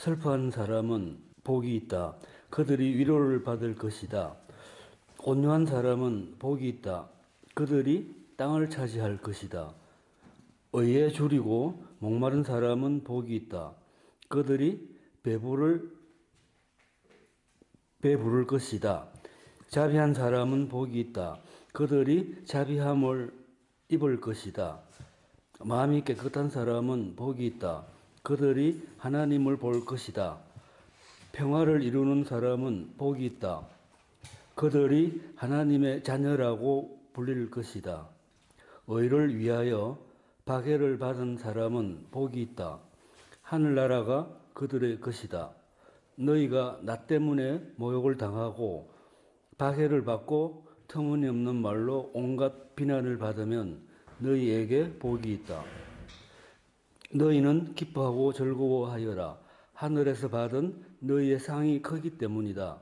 슬퍼하는 사람은 복이 있다. 그들이 위로를 받을 것이다. 온유한 사람은 복이 있다. 그들이 땅을 차지할 것이다. 의에 줄이고 목마른 사람은 복이 있다. 그들이 배부를 것이다. 자비한 사람은 복이 있다. 그들이 자비함을 입을 것이다. 마음이 깨끗한 사람은 복이 있다. 그들이 하나님을 볼 것이다. 평화를 이루는 사람은 복이 있다. 그들이 하나님의 자녀라고 불릴 것이다. 의를 위하여 박해를 받은 사람은 복이 있다. 하늘나라가 그들의 것이다. 너희가 나 때문에 모욕을 당하고 박해를 받고 터무니없는 말로 온갖 비난을 받으면 너희에게 복이 있다. 너희는 기뻐하고 즐거워하여라. 하늘에서 받은 너희의 상이 크기 때문이다.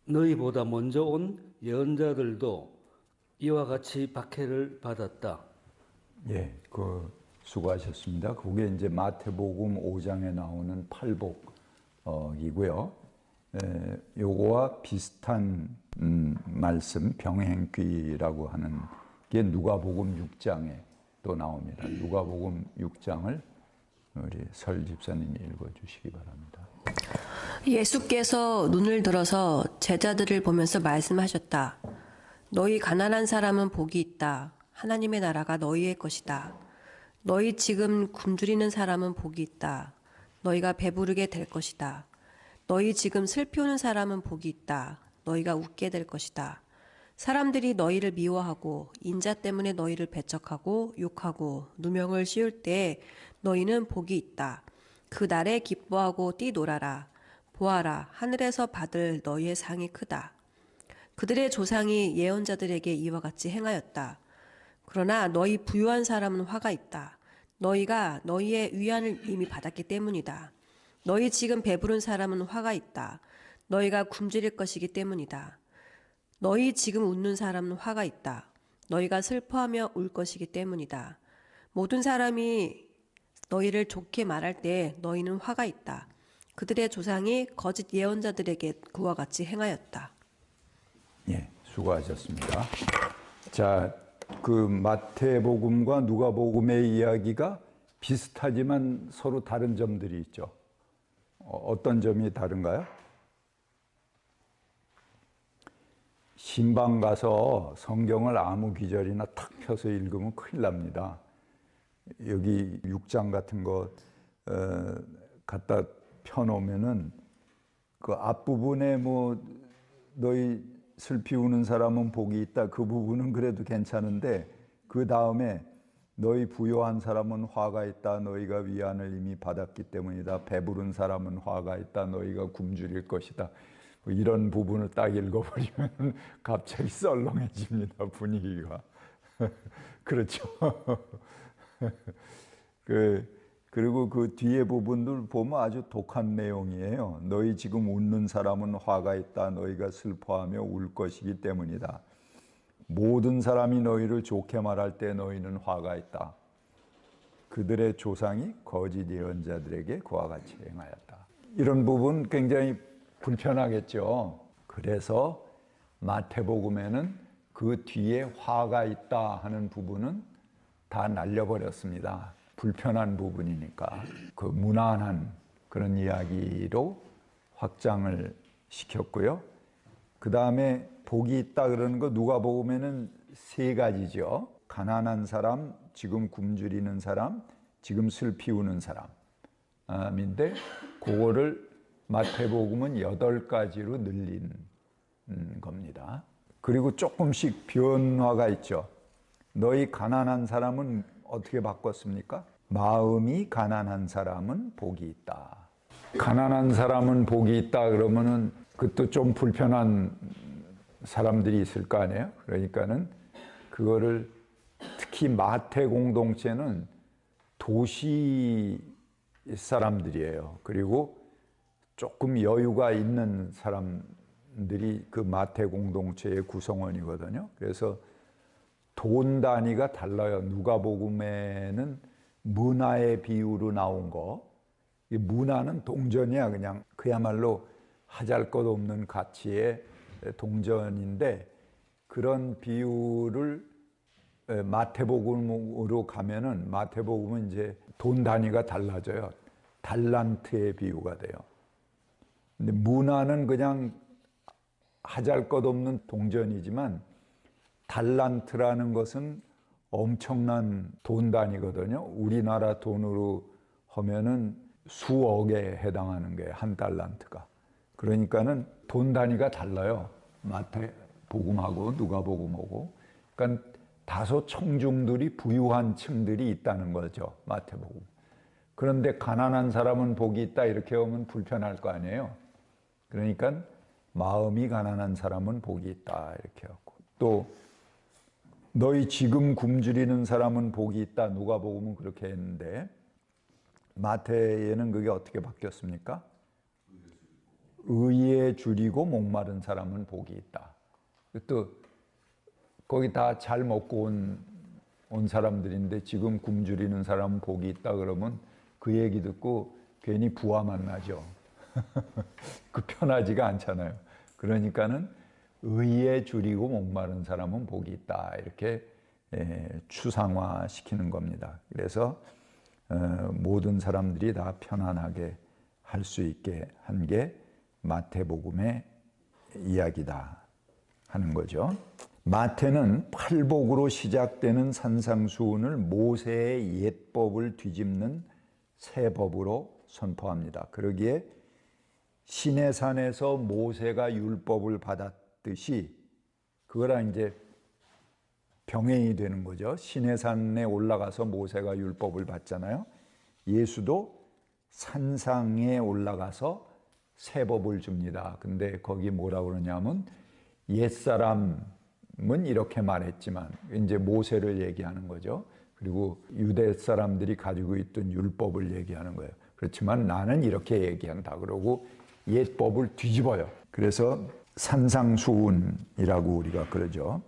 너희보다 먼저 온 예언자들도 이와 같이 박해를 받았다. 예, 수고하셨습니다. 그게 이제 마태복음 5장에 나오는 팔복이고요. 요거와 비슷한 말씀, 병행귀라고 하는 게 누가복음 6장에 또 나옵니다. 누가복음 6장을 우리 설 집사님이 읽어주시기 바랍니다. 예수께서 눈을 들어서 제자들을 보면서 말씀하셨다. 너희 가난한 사람은 복이 있다. 하나님의 나라가 너희의 것이다. 너희 지금 굶주리는 사람은 복이 있다. 너희가 배부르게 될 것이다. 너희 지금 슬피우는 사람은 복이 있다. 너희가 웃게 될 것이다. 사람들이 너희를 미워하고 인자 때문에 너희를 배척하고 욕하고 누명을 씌울 때 너희는 복이 있다. 그 날에 기뻐하고 뛰놀아라. 보아라, 하늘에서 받을 너희의 상이 크다. 그들의 조상이 예언자들에게 이와 같이 행하였다. 그러나 너희 부유한 사람은 화가 있다. 너희가 너희의 위안을 이미 받았기 때문이다. 너희 지금 배부른 사람은 화가 있다. 너희가 굶주릴 것이기 때문이다. 너희 지금 웃는 사람은 화가 있다. 너희가 슬퍼하며 울 것이기 때문이다. 모든 사람이 너희를 좋게 말할 때 너희는 화가 있다. 그들의 조상이 거짓 예언자들에게 그와 같이 행하였다. 예, 수고하셨습니다. 자, 마태복음과 누가복음의 이야기가 비슷하지만 서로 다른 점들이 있죠. 어떤 점이 다른가요? 신방 가서 성경을 아무 귀절이나 탁 펴서 읽으면 큰일 납니다. 여기 6장 같은 거 갖다 펴놓으면은 그 앞부분에 너희 슬피 우는 사람은 복이 있다. 그 부분은 그래도 괜찮은데 그 다음에 너희 부요한 사람은 화가 있다. 너희가 위안을 이미 받았기 때문이다. 배부른 사람은 화가 있다. 너희가 굶주릴 것이다. 이런 부분을 딱 읽어버리면 갑자기 썰렁해집니다. 분위기가. 그렇죠. 그리고 그 뒤에 부분들 보면 아주 독한 내용이에요. 너희 지금 웃는 사람은 화가 있다. 너희가 슬퍼하며 울 것이기 때문이다. 모든 사람이 너희를 좋게 말할 때 너희는 화가 있다. 그들의 조상이 거짓 예언자들에게 그와 같이 행하였다. 이런 부분 굉장히 불편하겠죠. 그래서 마태복음에는 그 뒤에 화가 있다 하는 부분은 다 날려버렸습니다. 불편한 부분이니까 그 무난한 그런 이야기로 확장을 시켰고요. 그 다음에 복이 있다 그러는 거 누가복음에는 세 가지죠. 가난한 사람, 지금 굶주리는 사람, 지금 슬피 우는 사람인데 그거를 마태복음은 8가지로 늘린 겁니다. 그리고 조금씩 변화가 있죠. 너희 가난한 사람은 어떻게 바꿨습니까? 마음이 가난한 사람은 복이 있다. 가난한 사람은 복이 있다 그러면은 그것도 좀 불편한 사람들이 있을 거 아니에요? 그러니까는 그거를 특히 마태 공동체는 도시 사람들이에요. 그리고 조금 여유가 있는 사람들이 그 마태 공동체의 구성원이거든요. 그래서 돈 단위가 달라요. 누가복음에는 문화의 비유로 나온 거, 이 문화는 동전이야. 그냥 그야말로 하잘것없는 가치의 동전인데, 그런 비유를 마태복음으로 가면은, 마태복음은 이제 돈 단위가 달라져요. 달란트의 비유가 돼요. 근데 문화는 그냥 하잘것없는 동전이지만 달란트라는 것은 엄청난 돈 단위거든요. 우리나라 돈으로 하면은 수억에 해당하는 게 한 달란트가. 그러니까는 돈 단위가 달라요. 마태복음하고 누가복음하고. 그러니까 다소 청중들이 부유한 층들이 있다는 거죠. 마태복음. 그런데 가난한 사람은 복이 있다 이렇게 하면 불편할 거 아니에요. 그러니까 마음이 가난한 사람은 복이 있다 이렇게 하고, 또 너희 지금 굶주리는 사람은 복이 있다 누가복음은 그렇게 했는데, 마태에는 그게 어떻게 바뀌었습니까? 의에 줄이고 목마른 사람은 복이 있다. 또 거기 다 잘 먹고 온 사람들인데 지금 굶주리는 사람은 복이 있다 그러면 그 얘기 듣고 괜히 부하만 나죠. 그 편하지가 않잖아요. 그러니까는 의에 줄이고 목마른 사람은 복이 있다 이렇게 추상화시키는 겁니다. 그래서 모든 사람들이 다 편안하게 할 수 있게 한 게 마태복음의 이야기다 하는 거죠. 마태는 팔복으로 시작되는 산상수훈을 모세의 옛법을 뒤집는 새 법으로 선포합니다. 그러기에 시내산에서 모세가 율법을 받았듯이 그거랑 이제 병행이 되는 거죠. 시내산에 올라가서 모세가 율법을 받잖아요. 예수도 산상에 올라가서 새 법을 줍니다. 근데 거기 뭐라고 그러냐면 옛사람은 이렇게 말했지만, 이제 모세를 얘기하는 거죠. 그리고 유대 사람들이 가지고 있던 율법을 얘기하는 거예요. 그렇지만 나는 이렇게 얘기한다. 그러고 옛법을 뒤집어요. 그래서 산상수훈이라고 우리가 그러죠.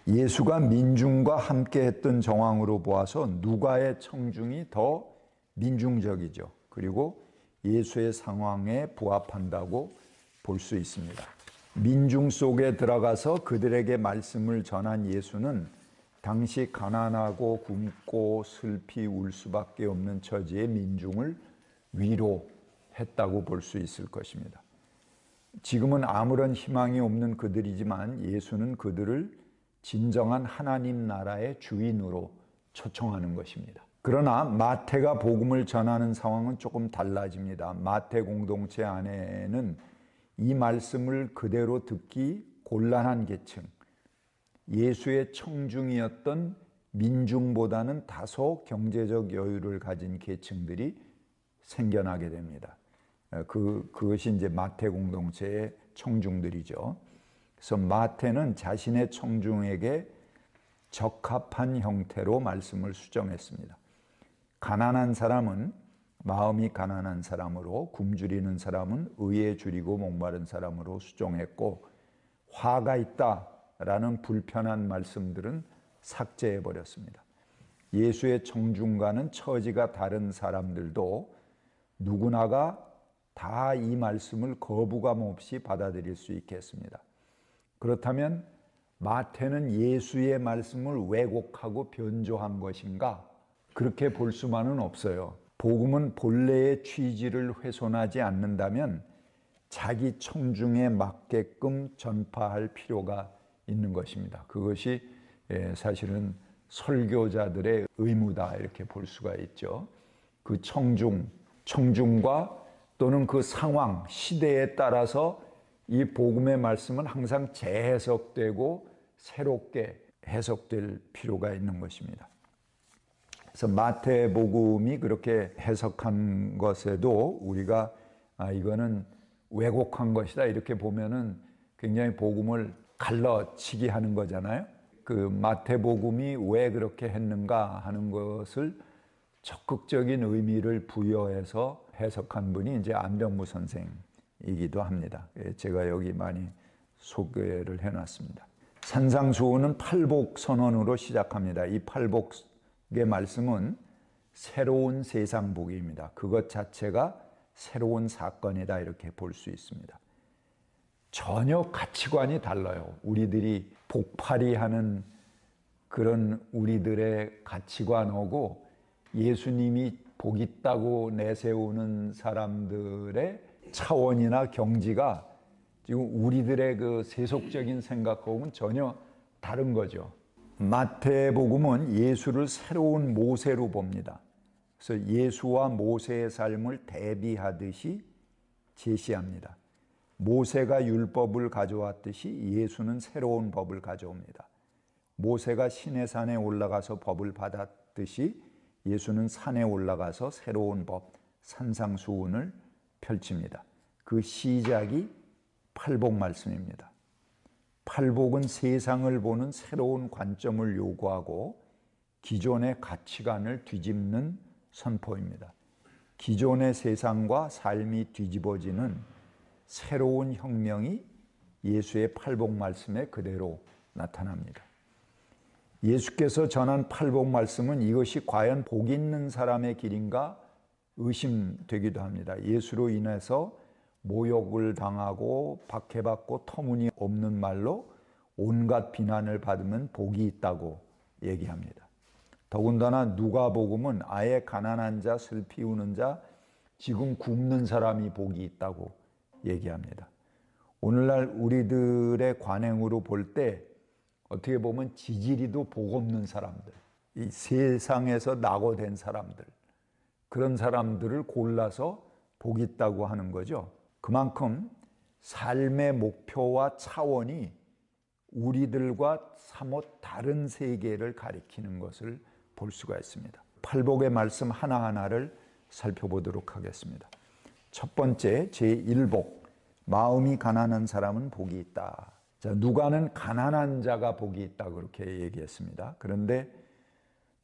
예수가 민중과 함께 했던 정황으로 보아서 누가의 청중이 더 민중적이죠. 그리고 예수의 상황에 부합한다고 볼 수 있습니다. 민중 속에 들어가서 그들에게 말씀을 전한 예수는 당시 가난하고 굶고 슬피 울 수밖에 없는 처지의 민중을 위로했다고 볼 수 있을 것입니다. 지금은 아무런 희망이 없는 그들이지만 예수는 그들을 진정한 하나님 나라의 주인으로 초청하는 것입니다. 그러나 마태가 복음을 전하는 상황은 조금 달라집니다. 마태 공동체 안에는 이 말씀을 그대로 듣기 곤란한 계층, 예수의 청중이었던 민중보다는 다소 경제적 여유를 가진 계층들이 생겨나게 됩니다. 그것이 이제 마태 공동체의 청중들이죠. 그래서 마태는 자신의 청중에게 적합한 형태로 말씀을 수정했습니다. 가난한 사람은 마음이 가난한 사람으로, 굶주리는 사람은 의에 줄이고 목마른 사람으로 수정했고, 화가 있다라는 불편한 말씀들은 삭제해 버렸습니다. 예수의 청중과는 처지가 다른 사람들도 누구나가 다 이 말씀을 거부감 없이 받아들일 수 있게 했습니다. 그렇다면 마태는 예수의 말씀을 왜곡하고 변조한 것인가? 그렇게 볼 수만은 없어요. 복음은 본래의 취지를 훼손하지 않는다면 자기 청중에 맞게끔 전파할 필요가 있는 것입니다. 그것이 사실은 설교자들의 의무다 이렇게 볼 수가 있죠. 그 청중과 또는 그 상황, 시대에 따라서 이 복음의 말씀은 항상 재해석되고 새롭게 해석될 필요가 있는 것입니다. 그래서 마태복음이 그렇게 해석한 것에도 우리가 이거는 왜곡한 것이다 이렇게 보면은 굉장히 복음을 갈라치기 하는 거잖아요. 그 마태복음이 왜 그렇게 했는가 하는 것을 적극적인 의미를 부여해서 해석한 분이 이제 안병무 선생이기도 합니다. 제가 여기 많이 소개를 해놨습니다. 산상수훈은 팔복 선언으로 시작합니다. 이 팔복의 말씀은 새로운 세상 보기입니다. 그것 자체가 새로운 사건이다 이렇게 볼 수 있습니다. 전혀 가치관이 달라요. 우리들이 복파리하는 그런 우리들의 가치관하고 예수님이 복 있다고 내세우는 사람들의 차원이나 경지가 지금 우리들의 그 세속적인 생각하고는 전혀 다른 거죠. 마태복음은 예수를 새로운 모세로 봅니다. 그래서 예수와 모세의 삶을 대비하듯이 제시합니다. 모세가 율법을 가져왔듯이 예수는 새로운 법을 가져옵니다. 모세가 시내산에 올라가서 법을 받았듯이 예수는 산에 올라가서 새로운 법, 산상수훈을 펼칩니다. 그 시작이 팔복 말씀입니다. 팔복은 세상을 보는 새로운 관점을 요구하고 기존의 가치관을 뒤집는 선포입니다. 기존의 세상과 삶이 뒤집어지는 새로운 혁명이 예수의 팔복 말씀에 그대로 나타납니다. 예수께서 전한 팔복 말씀은 이것이 과연 복 있는 사람의 길인가 의심되기도 합니다. 예수로 인해서 모욕을 당하고 박해받고 터무니없는 말로 온갖 비난을 받으면 복이 있다고 얘기합니다. 더군다나 누가복음은 아예 가난한 자, 슬피 우는 자, 지금 굶는 사람이 복이 있다고 얘기합니다. 오늘날 우리들의 관행으로 볼 때 어떻게 보면 지지리도 복 없는 사람들, 이 세상에서 낙오된 사람들, 그런 사람들을 골라서 복 있다고 하는 거죠. 그만큼 삶의 목표와 차원이 우리들과 사뭇 다른 세계를 가리키는 것을 볼 수가 있습니다. 팔복의 말씀 하나하나를 살펴보도록 하겠습니다. 첫 번째, 제1복, 마음이 가난한 사람은 복이 있다. 자, 누가는 가난한 자가 복이 있다 그렇게 얘기했습니다. 그런데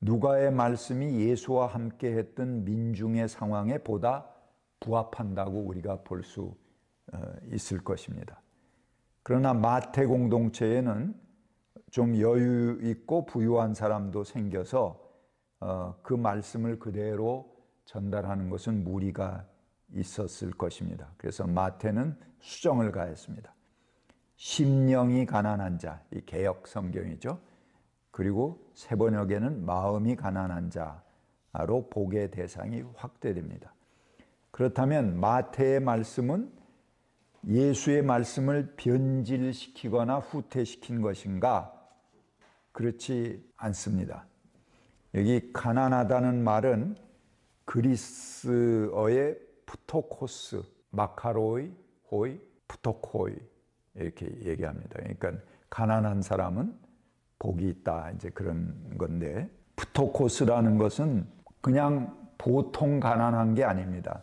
누가의 말씀이 예수와 함께 했던 민중의 상황에 보다 부합한다고 우리가 볼 수 있을 것입니다. 그러나 마태 공동체에는 좀 여유 있고 부유한 사람도 생겨서 그 말씀을 그대로 전달하는 것은 무리가 있었을 것입니다. 그래서 마태는 수정을 가했습니다. 심령이 가난한 자, 이 개역 성경이죠. 그리고 세번역에는 마음이 가난한 자로 복의 대상이 확대됩니다. 그렇다면 마태의 말씀은 예수의 말씀을 변질시키거나 후퇴시킨 것인가? 그렇지 않습니다. 여기 가난하다는 말은 그리스어의 푸토코스, 마카로이, 호이, 푸토코이 이렇게 얘기합니다. 그러니까 가난한 사람은 복이 있다 이제 그런 건데, 푸토코스라는 것은 그냥 보통 가난한 게 아닙니다.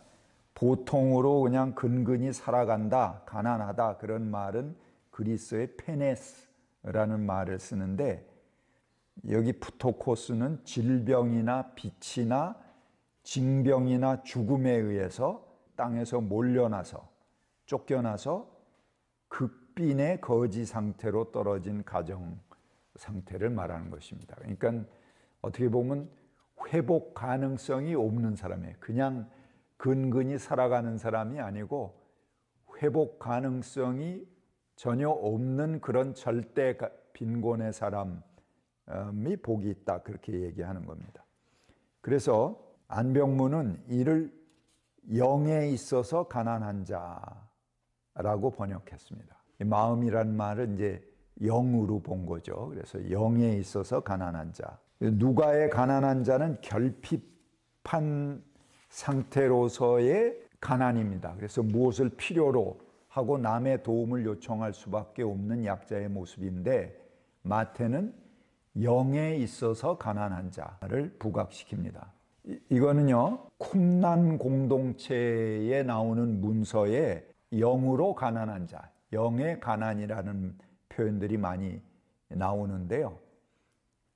보통으로 그냥 근근히 살아간다, 가난하다 그런 말은 그리스어의 페네스라는 말을 쓰는데, 여기 푸토코스는 질병이나 빚이나 징병이나 죽음에 의해서 땅에서 몰려나서 쫓겨나서 극빈의 거지 상태로 떨어진 가정 상태를 말하는 것입니다. 그러니까 어떻게 보면 회복 가능성이 없는 사람이에요. 그냥 근근히 살아가는 사람이 아니고 회복 가능성이 전혀 없는 그런 절대 빈곤의 사람이 복이 있다 그렇게 얘기하는 겁니다. 그래서 안병문은 이를 영에 있어서 가난한 자라고 번역했습니다. 마음이란 말은 이제 영으로 본 거죠. 그래서 영에 있어서 가난한 자. 누가의 가난한 자는 결핍한 상태로서의 가난입니다. 그래서 무엇을 필요로 하고 남의 도움을 요청할 수밖에 없는 약자의 모습인데, 마태는 영에 있어서 가난한 자를 부각시킵니다. 이거는요, 쿰난 공동체에 나오는 문서에 영으로 가난한 자, 영의 가난이라는 표현들이 많이 나오는데요.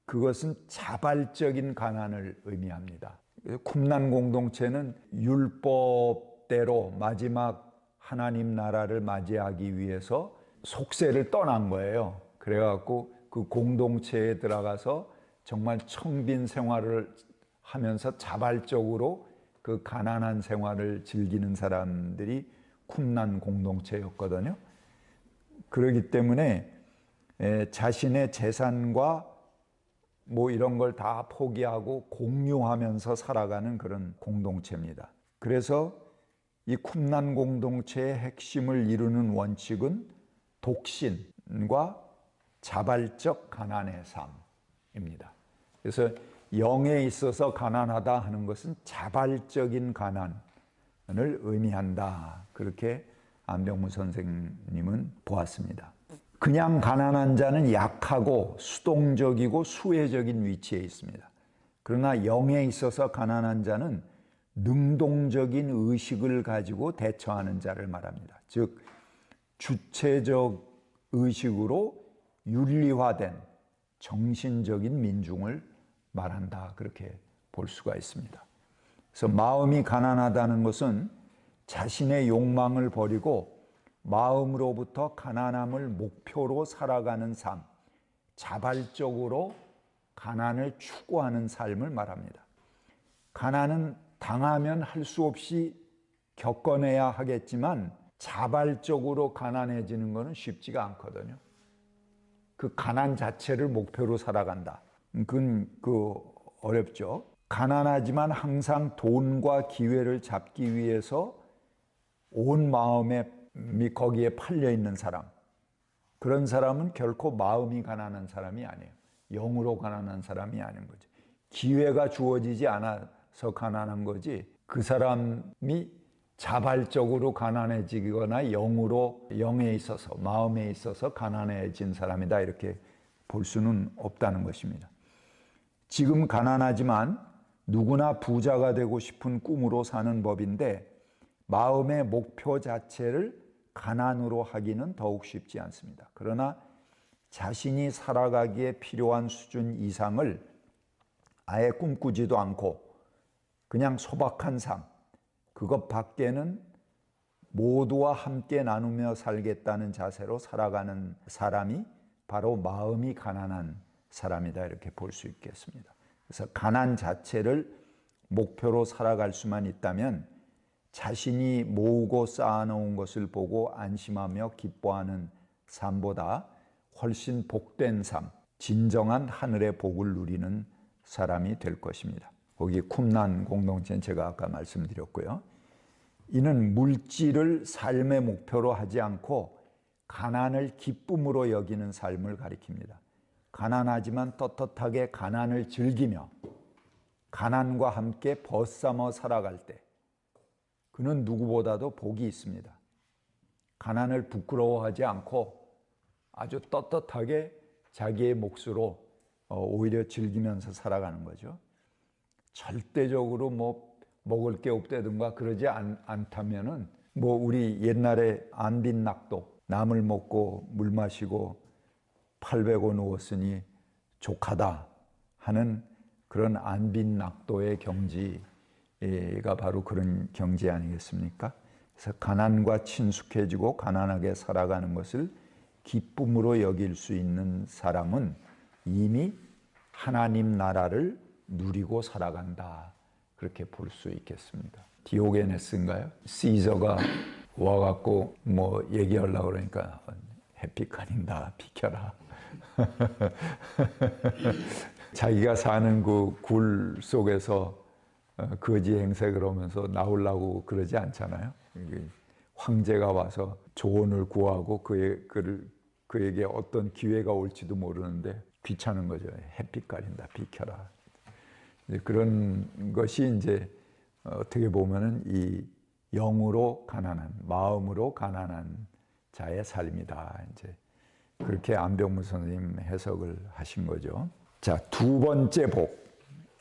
그것은 자발적인 가난을 의미합니다. 쿰난 공동체는 율법대로 마지막 하나님 나라를 맞이하기 위해서 속세를 떠난 거예요. 그래갖고 그 공동체에 들어가서 정말 청빈 생활을 하면서 자발적으로 그 가난한 생활을 즐기는 사람들이 쿰난 공동체였거든요. 그렇기 때문에 자신의 재산과 뭐 이런 걸 다 포기하고 공유하면서 살아가는 그런 공동체입니다. 그래서 이 쿰난 공동체의 핵심을 이루는 원칙은 독신과 자발적 가난의 삶입니다. 그래서 영에 있어서 가난하다 하는 것은 자발적인 가난을 의미한다. 그렇게 안병무 선생님은 보았습니다. 그냥 가난한 자는 약하고 수동적이고 수혜적인 위치에 있습니다. 그러나 영에 있어서 가난한 자는 능동적인 의식을 가지고 대처하는 자를 말합니다. 즉 주체적 의식으로 윤리화된 정신적인 민중을 말한다. 그렇게 볼 수가 있습니다. 그래서 마음이 가난하다는 것은 자신의 욕망을 버리고 마음으로부터 가난함을 목표로 살아가는 삶, 자발적으로 가난을 추구하는 삶을 말합니다. 가난은 당하면 할 수 없이 겪어내야 하겠지만 자발적으로 가난해지는 것은 쉽지가 않거든요. 그 가난 자체를 목표로 살아간다. 그건 어렵죠. 가난하지만 항상 돈과 기회를 잡기 위해서 온 마음에 거기에 팔려 있는 사람, 그런 사람은 결코 마음이 가난한 사람이 아니에요. 영으로 가난한 사람이 아닌 거죠. 기회가 주어지지 않아서 가난한 거지, 그 사람이 자발적으로 가난해지거나 영에 있어서, 마음에 있어서 가난해진 사람이다, 이렇게 볼 수는 없다는 것입니다. 지금 가난하지만 누구나 부자가 되고 싶은 꿈으로 사는 법인데 마음의 목표 자체를 가난으로 하기는 더욱 쉽지 않습니다. 그러나 자신이 살아가기에 필요한 수준 이상을 아예 꿈꾸지도 않고 그냥 소박한 삶, 그것 밖에는 모두와 함께 나누며 살겠다는 자세로 살아가는 사람이 바로 마음이 가난한 사람이다, 이렇게 볼 수 있겠습니다. 그래서 가난 자체를 목표로 살아갈 수만 있다면 자신이 모으고 쌓아놓은 것을 보고 안심하며 기뻐하는 삶보다 훨씬 복된 삶, 진정한 하늘의 복을 누리는 사람이 될 것입니다. 거기 쿰난 공동체는 제가 아까 말씀드렸고요. 이는 물질을 삶의 목표로 하지 않고 가난을 기쁨으로 여기는 삶을 가리킵니다. 가난하지만 떳떳하게 가난을 즐기며 가난과 함께 벗삼아 살아갈 때 그는 누구보다도 복이 있습니다. 가난을 부끄러워하지 않고 아주 떳떳하게 자기의 몫으로 오히려 즐기면서 살아가는 거죠. 절대적으로 뭐 먹을 게 없다든가 그러지 않다면은 뭐 우리 옛날에 안빈낙도, 남을 먹고 물 마시고 팔 베고 누웠으니 족하다 하는 그런 안빈낙도의 경지가 바로 그런 경지 아니겠습니까? 그래서 가난과 친숙해지고 가난하게 살아가는 것을 기쁨으로 여길 수 있는 사람은 이미 하나님 나라를 누리고 살아간다, 그렇게 볼 수 있겠습니다. 디오게네스인가요? 시저가 와갖고 뭐 얘기하려고 그러니까 햇빛 가린다, 비켜라. 자기가 사는 그 굴 속에서 거지 행색을 하면서 나오려고 그러지 않잖아요. 황제가 와서 조언을 구하고 그에게 어떤 기회가 올지도 모르는데 귀찮은 거죠. 햇빛 가린다, 비켜라. 그런 것이 이제 어떻게 보면은 이 영으로 가난한, 마음으로 가난한 자의 삶이다, 이제 그렇게 안병무 선생님 해석을 하신 거죠. 자, 두 번째 복,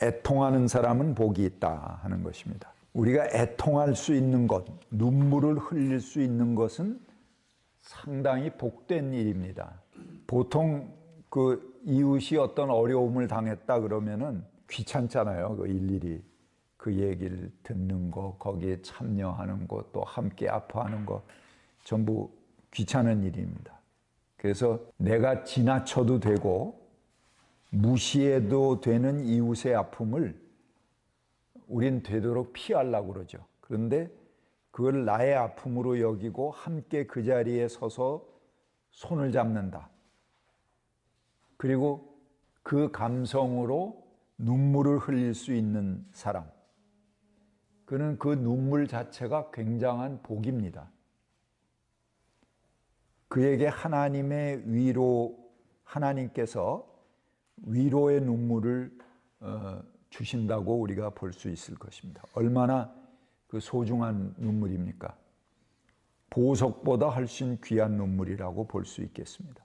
애통하는 사람은 복이 있다 하는 것입니다. 우리가 애통할 수 있는 것, 눈물을 흘릴 수 있는 것은 상당히 복된 일입니다. 보통 그 이웃이 어떤 어려움을 당했다 그러면은 귀찮잖아요. 그 일일이 그 얘기를 듣는 거, 거기에 참여하는 거, 또 함께 아파하는 거 전부 귀찮은 일입니다. 그래서 내가 지나쳐도 되고 무시해도 되는 이웃의 아픔을 우린 되도록 피하려고 그러죠. 그런데 그걸 나의 아픔으로 여기고 함께 그 자리에 서서 손을 잡는다. 그리고 그 감성으로 눈물을 흘릴 수 있는 사람. 그는 그 눈물 자체가 굉장한 복입니다. 그에게 하나님의 위로, 하나님께서 위로의 눈물을 주신다고 우리가 볼 수 있을 것입니다. 얼마나 그 소중한 눈물입니까? 보석보다 훨씬 귀한 눈물이라고 볼 수 있겠습니다.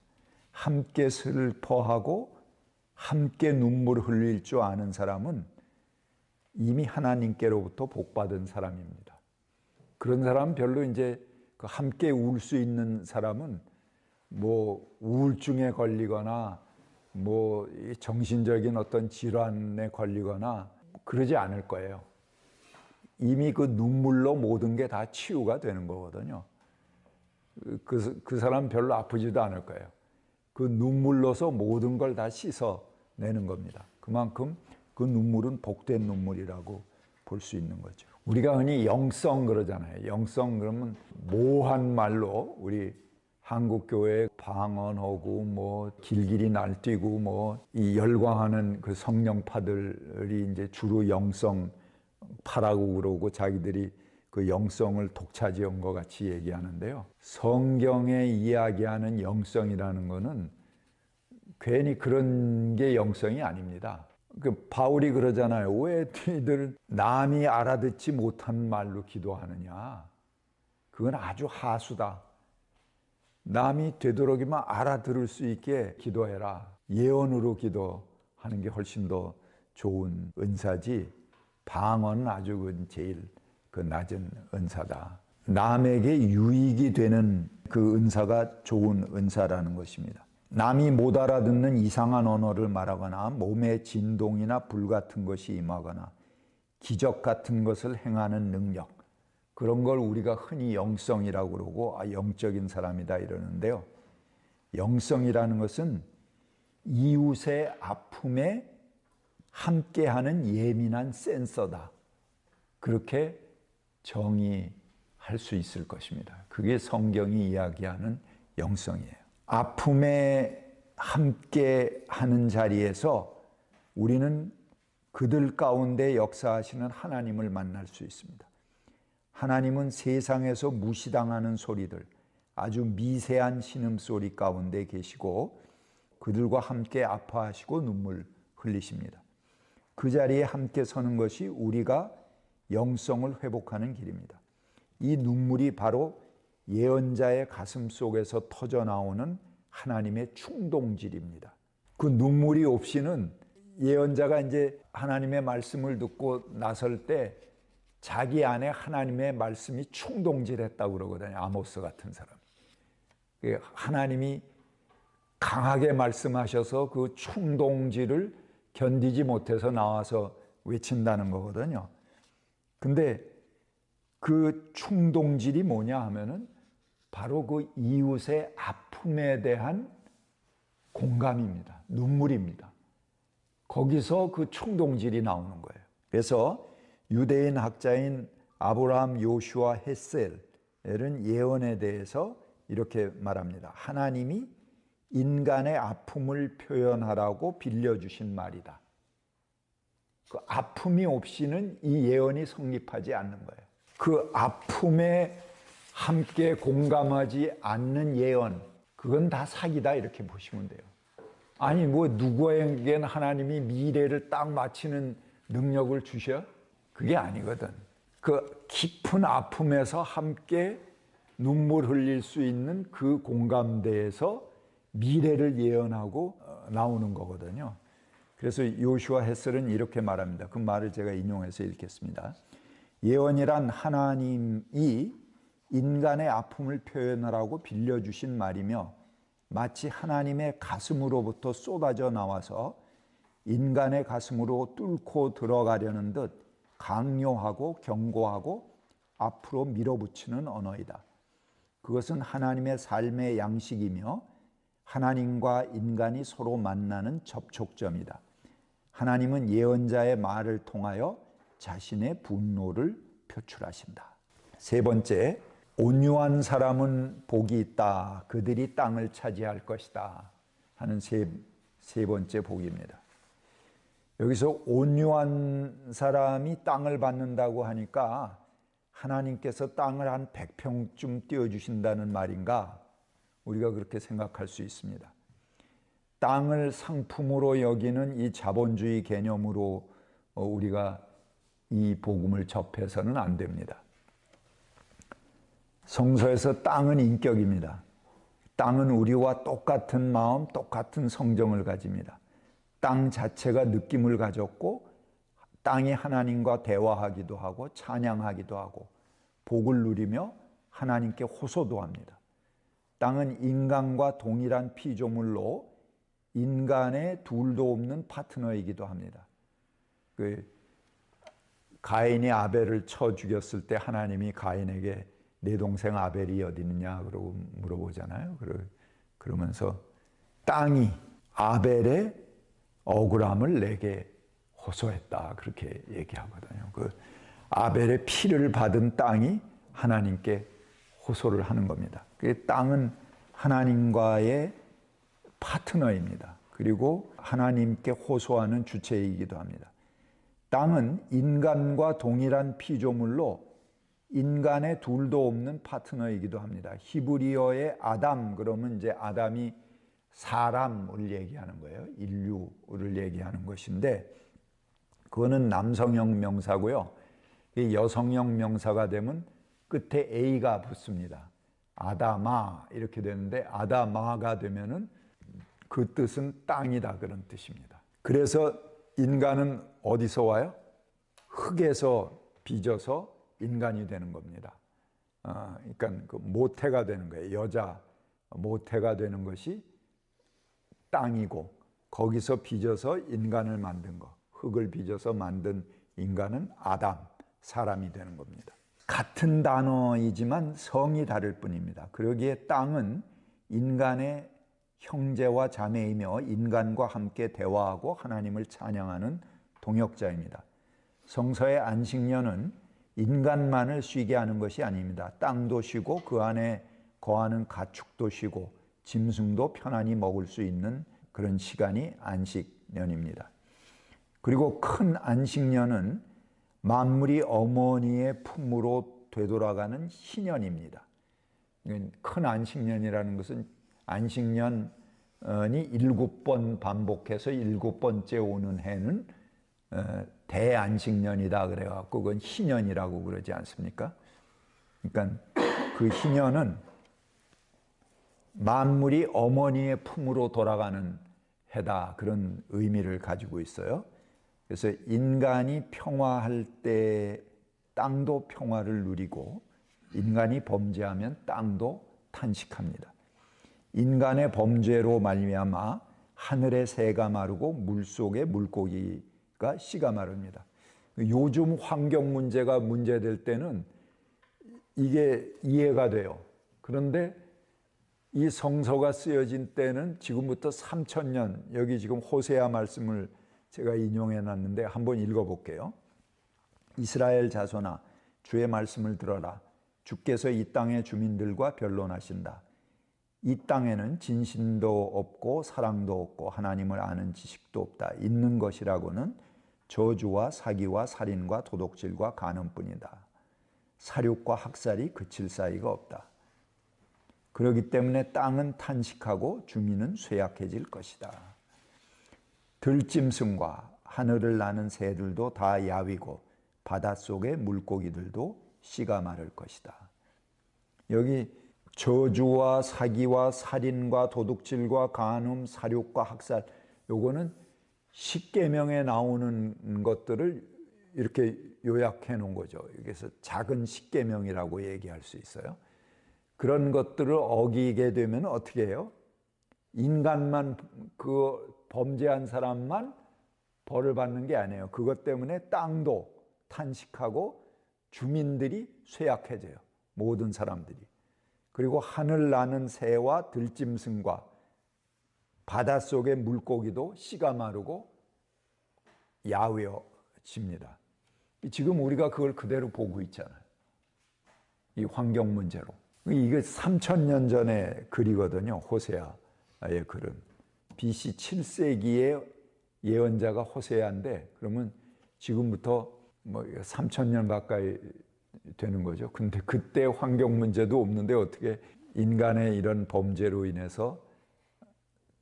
함께 슬퍼하고 함께 눈물을 흘릴 줄 아는 사람은 이미 하나님께로부터 복받은 사람입니다. 그런 사람은 별로 이제 함께 울 수 있는 사람은 뭐 우울증에 걸리거나 뭐 정신적인 어떤 질환에 걸리거나 그러지 않을 거예요. 이미 그 눈물로 모든 게 다 치유가 되는 거거든요. 그 사람 별로 아프지도 않을 거예요. 그 눈물로서 모든 걸 다 씻어내는 겁니다. 그만큼 그 눈물은 복된 눈물이라고 볼 수 있는 거죠. 우리가 흔히 영성 그러잖아요. 영성 그러면 모호한 말로 우리 한국교회 방언하고 뭐 길길이 날뛰고 뭐 이 열광하는 그 성령파들이 이제 주로 영성파라고 그러고 자기들이 그 영성을 독차지한 것 같이 얘기하는데요. 성경에 이야기하는 영성이라는 거는 괜히 그런 게 영성이 아닙니다. 그 바울이 그러잖아요. 왜 너희들 남이 알아듣지 못한 말로 기도하느냐? 그건 아주 하수다. 남이 되도록이면 알아들을 수 있게 기도해라. 예언으로 기도하는 게 훨씬 더 좋은 은사지 방언은 아주 제일 그 낮은 은사다. 남에게 유익이 되는 그 은사가 좋은 은사라는 것입니다. 남이 못 알아듣는 이상한 언어를 말하거나 몸에 진동이나 불 같은 것이 임하거나 기적 같은 것을 행하는 능력, 그런 걸 우리가 흔히 영성이라고 그러고 영적인 사람이다 이러는데요. 영성이라는 것은 이웃의 아픔에 함께하는 예민한 센서다. 그렇게 정의할 수 있을 것입니다. 그게 성경이 이야기하는 영성이에요. 아픔에 함께하는 자리에서 우리는 그들 가운데 역사하시는 하나님을 만날 수 있습니다. 하나님은 세상에서 무시당하는 소리들, 아주 미세한 신음소리 가운데 계시고 그들과 함께 아파하시고 눈물 흘리십니다. 그 자리에 함께 서는 것이 우리가 영성을 회복하는 길입니다. 이 눈물이 바로 예언자의 가슴 속에서 터져나오는 하나님의 충동질입니다. 그 눈물이 없이는 예언자가 이제 하나님의 말씀을 듣고 나설 때 자기 안에 하나님의 말씀이 충동질했다고 그러거든요. 아모스 같은 사람. 하나님이 강하게 말씀하셔서 그 충동질을 견디지 못해서 나와서 외친다는 거거든요. 근데 그 충동질이 뭐냐 하면은 바로 그 이웃의 아픔에 대한 공감입니다. 눈물입니다. 거기서 그 충동질이 나오는 거예요. 그래서 유대인 학자인 아브라함 요슈아 헷셀은 예언에 대해서 이렇게 말합니다. 하나님이 인간의 아픔을 표현하라고 빌려주신 말이다. 그 아픔이 없이는 이 예언이 성립하지 않는 거예요. 그 아픔에 함께 공감하지 않는 예언, 그건 다 사기다 이렇게 보시면 돼요. 아니 뭐 누구에겐 하나님이 미래를 딱 맞히는 능력을 주셔? 그게 아니거든. 그 깊은 아픔에서 함께 눈물 흘릴 수 있는 그 공감대에서 미래를 예언하고 나오는 거거든요. 그래서 요슈아 헷셀은 이렇게 말합니다. 그 말을 제가 인용해서 읽겠습니다. 예언이란 하나님이 인간의 아픔을 표현하라고 빌려주신 말이며 마치 하나님의 가슴으로부터 쏟아져 나와서 인간의 가슴으로 뚫고 들어가려는 듯 강요하고 경고하고 앞으로 밀어붙이는 언어이다. 그것은 하나님의 삶의 양식이며 하나님과 인간이 서로 만나는 접촉점이다. 하나님은 예언자의 말을 통하여 자신의 분노를 표출하신다. 세 번째, 온유한 사람은 복이 있다. 그들이 땅을 차지할 것이다. 하는 세 번째 복입니다. 여기서 온유한 사람이 땅을 받는다고 하니까 하나님께서 땅을 한 100평쯤 띄워주신다는 말인가? 우리가 그렇게 생각할 수 있습니다. 땅을 상품으로 여기는 이 자본주의 개념으로 우리가 이 복음을 접해서는 안 됩니다. 성서에서 땅은 인격입니다. 땅은 우리와 똑같은 마음, 똑같은 성정을 가집니다. 땅 자체가 느낌을 가졌고 땅이 하나님과 대화하기도 하고 찬양하기도 하고 복을 누리며 하나님께 호소도 합니다. 땅은 인간과 동일한 피조물로 인간의 둘도 없는 파트너이기도 합니다. 가인이 아벨을 쳐 죽였을 때 하나님이 가인에게 내 동생 아벨이 어디 있느냐 그러고 물어보잖아요. 그러면서 땅이 아벨의 억울함을 내게 호소했다 그렇게 얘기하거든요. 그 아벨의 피를 받은 땅이 하나님께 호소를 하는 겁니다. 그 땅은 하나님과의 파트너입니다. 그리고 하나님께 호소하는 주체이기도 합니다. 땅은 인간과 동일한 피조물로 인간의 둘도 없는 파트너이기도 합니다. 히브리어의 아담 그러면 이제 아담이 사람을 얘기하는 거예요. 인류를 얘기하는 것인데 그거는 남성형 명사고요. 여성형 명사가 되면 끝에 A가 붙습니다. 아다마 이렇게 되는데 아다마가 되면은 그 뜻은 땅이다 그런 뜻입니다. 그래서 인간은 어디서 와요? 흙에서 빚어서 인간이 되는 겁니다. 그러니까 그 모태가 되는 거예요. 여자 모태가 되는 것이 땅이고 거기서 빚어서 인간을 만든 거, 흙을 빚어서 만든 인간은 아담, 사람이 되는 겁니다. 같은 단어이지만 성이 다를 뿐입니다. 그러기에 땅은 인간의 형제와 자매이며 인간과 함께 대화하고 하나님을 찬양하는 동역자입니다. 성서의 안식년은 인간만을 쉬게 하는 것이 아닙니다. 땅도 쉬고 그 안에 거하는 가축도 쉬고 짐승도 편안히 먹을 수 있는 그런 시간이 안식년입니다. 그리고 큰 안식년은 만물이 어머니의 품으로 되돌아가는 희년입니다. 큰 안식년이라는 것은 안식년이 7번 반복해서 7번째 오는 해는 대안식년이다 그래갖고 그건 희년이라고 그러지 않습니까? 그러니까 그 희년은 만물이 어머니의 품으로 돌아가는 해다 그런 의미를 가지고 있어요. 그래서 인간이 평화할 때 땅도 평화를 누리고 인간이 범죄하면 땅도 탄식합니다. 인간의 범죄로 말미암아 하늘의 새가 마르고 물속의 물고기가 씨가 마릅니다. 요즘 환경 문제가 문제될 때는 이게 이해가 돼요. 그런데 이 성서가 쓰여진 때는 지금부터 3000년, 여기 지금 호세아 말씀을 제가 인용해 놨는데 한번 읽어볼게요. 이스라엘 자손아, 주의 말씀을 들어라. 주께서 이 땅의 주민들과 변론하신다. 이 땅에는 진신도 없고 사랑도 없고 하나님을 아는 지식도 없다. 있는 것이라고는 저주와 사기와 살인과 도둑질과 간음뿐이다. 사륙과 학살이 그칠 사이가 없다. 그렇기 때문에 땅은 탄식하고 주민은 쇠약해질 것이다. 들짐승과 하늘을 나는 새들도 다 야위고 바닷속의 물고기들도 씨가 마를 것이다. 여기 저주와 사기와 살인과 도둑질과 간음, 사륙과 학살, 요거는 십계명에 나오는 것들을 이렇게 요약해 놓은 거죠. 여기서 작은 십계명이라고 얘기할 수 있어요. 그런 것들을 어기게 되면 어떻게 해요? 인간만, 그 범죄한 사람만 벌을 받는 게 아니에요. 그것 때문에 땅도 탄식하고 주민들이 쇠약해져요. 모든 사람들이. 그리고 하늘 나는 새와 들짐승과 바닷속의 물고기도 씨가 마르고 야위어집니다. 지금 우리가 그걸 그대로 보고 있잖아요. 이 환경 문제로. 이게 3000년 전의 글이거든요. 호세아의 글은. BC 7세기의 예언자가 호세아인데 그러면 지금부터 뭐 3000년 가까이 되는 거죠. 근데 그때 환경 문제도 없는데 어떻게 인간의 이런 범죄로 인해서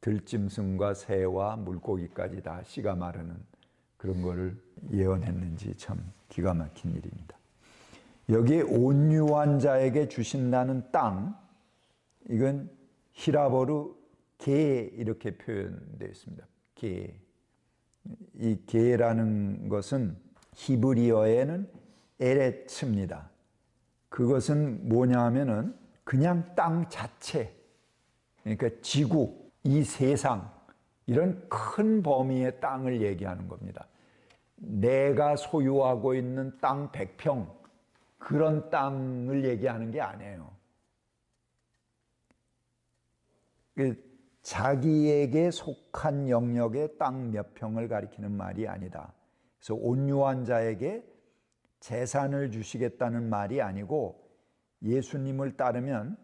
들짐승과 새와 물고기까지 다 씨가 마르는 그런 거를 예언했는지 참 기가 막힌 일입니다. 여기에 온유한 자에게 주신다는 땅, 이건 히라보로 게 이렇게 표현되어 있습니다. 게. 이 게라는 것은 히브리어에는 에레츠입니다. 그것은 뭐냐 하면은 그냥 땅 자체, 그러니까 지구, 이 세상, 이런 큰 범위의 땅을 얘기하는 겁니다. 내가 소유하고 있는 땅 100평, 그런 땅을 얘기하는 게 아니에요. 자기에게 속한 영역의 땅 몇 평을 가리키는 말이 아니다. 그래서 온유한 자에게 재산을 주시겠다는 말이 아니고 예수님을 따르면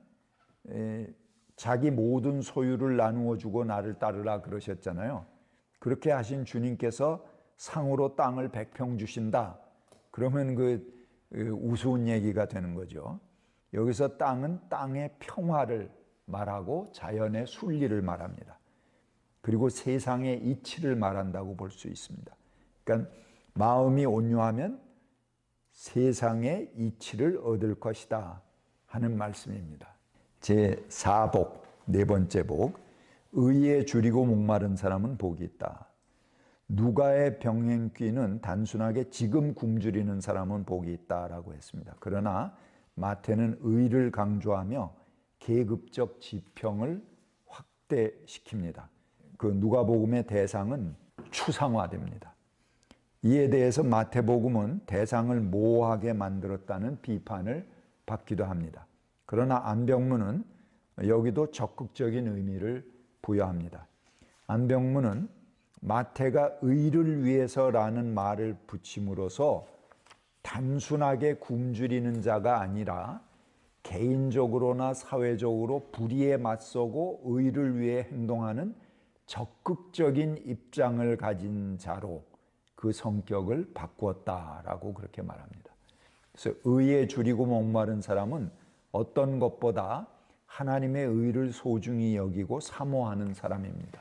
자기 모든 소유를 나누어 주고 나를 따르라 그러셨잖아요. 그렇게 하신 주님께서 상으로 땅을 100평 주신다. 그러면 그 우스운 얘기가 되는 거죠. 여기서 땅은 땅의 평화를 말하고 자연의 순리를 말합니다. 그리고 세상의 이치를 말한다고 볼 수 있습니다. 그러니까 마음이 온유하면 세상의 이치를 얻을 것이다 하는 말씀입니다. 제4복, 네 번째 복, 의에 줄이고 목마른 사람은 복이 있다. 누가의 병행귀는 단순하게 지금 굶주리는 사람은 복이 있다라고 했습니다. 그러나 마태는 의를 강조하며 계급적 지평을 확대시킵니다. 그 누가복음의 대상은 추상화됩니다. 이에 대해서 마태복음은 대상을 모호하게 만들었다는 비판을 받기도 합니다. 그러나 안병문은 여기도 적극적인 의미를 부여합니다. 안병문은 마태가 의를 위해서라는 말을 붙임으로써 단순하게 굶주리는 자가 아니라 개인적으로나 사회적으로 불의에 맞서고 의를 위해 행동하는 적극적인 입장을 가진 자로 그 성격을 바꾸었다라고 그렇게 말합니다. 그래서 의에 줄이고 목마른 사람은 어떤 것보다 하나님의 의를 소중히 여기고 사모하는 사람입니다.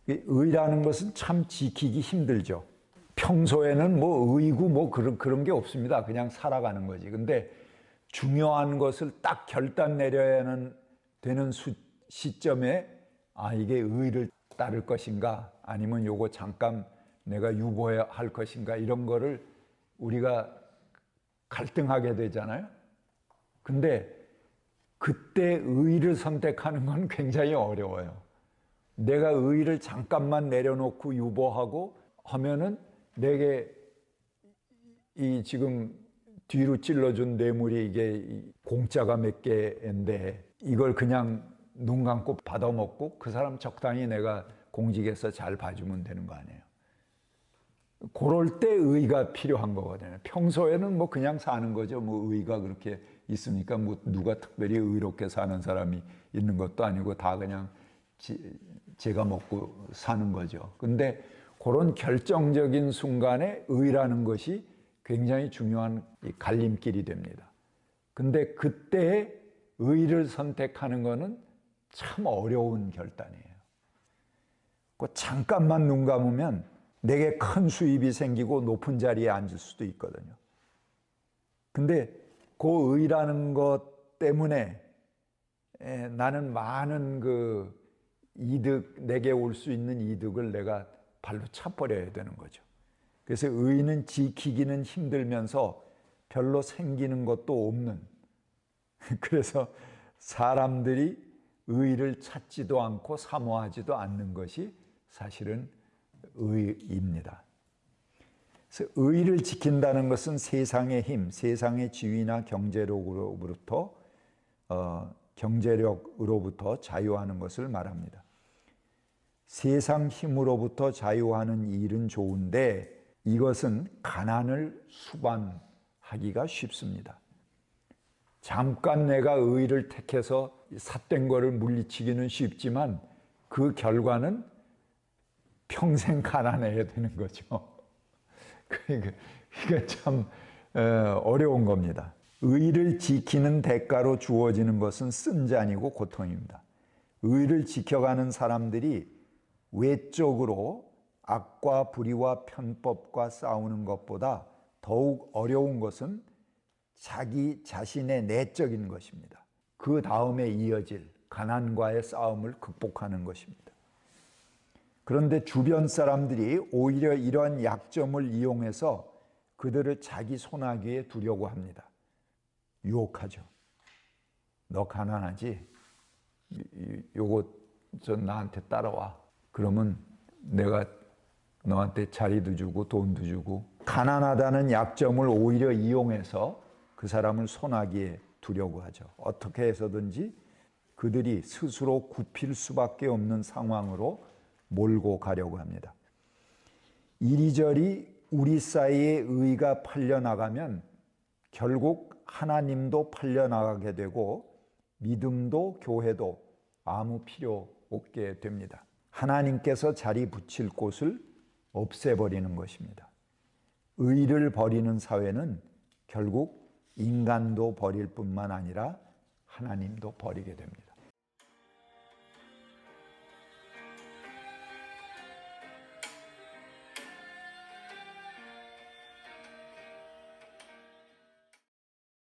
의라는 것은 참 지키기 힘들죠. 평소에는 뭐 의고 뭐 그런 게 없습니다. 그냥 살아가는 거지. 근데 중요한 것을 딱 결단 내려야 되는 시점에 이게 의를 따를 것인가 아니면 요거 잠깐 내가 유보해야 할 것인가 이런 거를 우리가 갈등하게 되잖아요. 근데 그때 의를 선택하는 건 굉장히 어려워요. 내가 의를 잠깐만 내려놓고 유보하고 하면은 내게 이 지금 뒤로 찔러준 뇌물이 이게 공짜가 몇 개인데 이걸 그냥 눈 감고 받아먹고 그 사람 적당히 내가 공직에서 잘 봐주면 되는 거 아니에요. 그럴 때 의가 필요한 거거든요. 평소에는 뭐 그냥 사는 거죠. 뭐 의가 그렇게 있으니까 뭐 누가 특별히 의롭게 사는 사람이 있는 것도 아니고 다 그냥 제가 먹고 사는 거죠. 근데 그런 결정적인 순간에 의라는 것이 굉장히 중요한 갈림길이 됩니다. 근데 그때 의를 선택하는 거는 참 어려운 결단이에요. 그 잠깐만 눈 감으면 내게 큰 수입이 생기고 높은 자리에 앉을 수도 있거든요. 근데 그 의라는 것 때문에 나는 많은 그 이득, 내게 올 수 있는 이득을 내가 발로 차버려야 되는 거죠. 그래서 의는 지키기는 힘들면서 별로 생기는 것도 없는, 그래서 사람들이 의를 찾지도 않고 사모하지도 않는 것이 사실은 의입니다. 그래서 의를 지킨다는 것은 세상의 힘, 세상의 지위나 경제력으로부터 자유하는 것을 말합니다. 세상 힘으로부터 자유하는 일은 좋은데 이것은 가난을 수반하기가 쉽습니다. 잠깐 내가 의를 택해서 삿된 거를 물리치기는 쉽지만 그 결과는 평생 가난해야 되는 거죠. 그러니까 이게 참 어려운 겁니다. 의를 지키는 대가로 주어지는 것은 쓴잔이고 고통입니다. 의를 지켜가는 사람들이 외적으로 악과 불의와 편법과 싸우는 것보다 더욱 어려운 것은 자기 자신의 내적인 것입니다. 그 다음에 이어질 가난과의 싸움을 극복하는 것입니다. 그런데 주변 사람들이 오히려 이러한 약점을 이용해서 그들을 자기 손아귀에 두려고 합니다. 유혹하죠. 너 가난하지? 요거 저 나한테 따라와. 그러면 내가 너한테 자리도 주고 돈도 주고. 가난하다는 약점을 오히려 이용해서 그 사람을 손아귀에 두려고 하죠. 어떻게 해서든지 그들이 스스로 굽힐 수밖에 없는 상황으로 몰고 가려고 합니다. 이리저리 우리 사이에 의가 팔려나가면 결국 하나님도 팔려나가게 되고 믿음도 교회도 아무 필요 없게 됩니다. 하나님께서 자리 붙일 곳을 없애버리는 것입니다. 의를 버리는 사회는 결국 인간도 버릴 뿐만 아니라 하나님도 버리게 됩니다.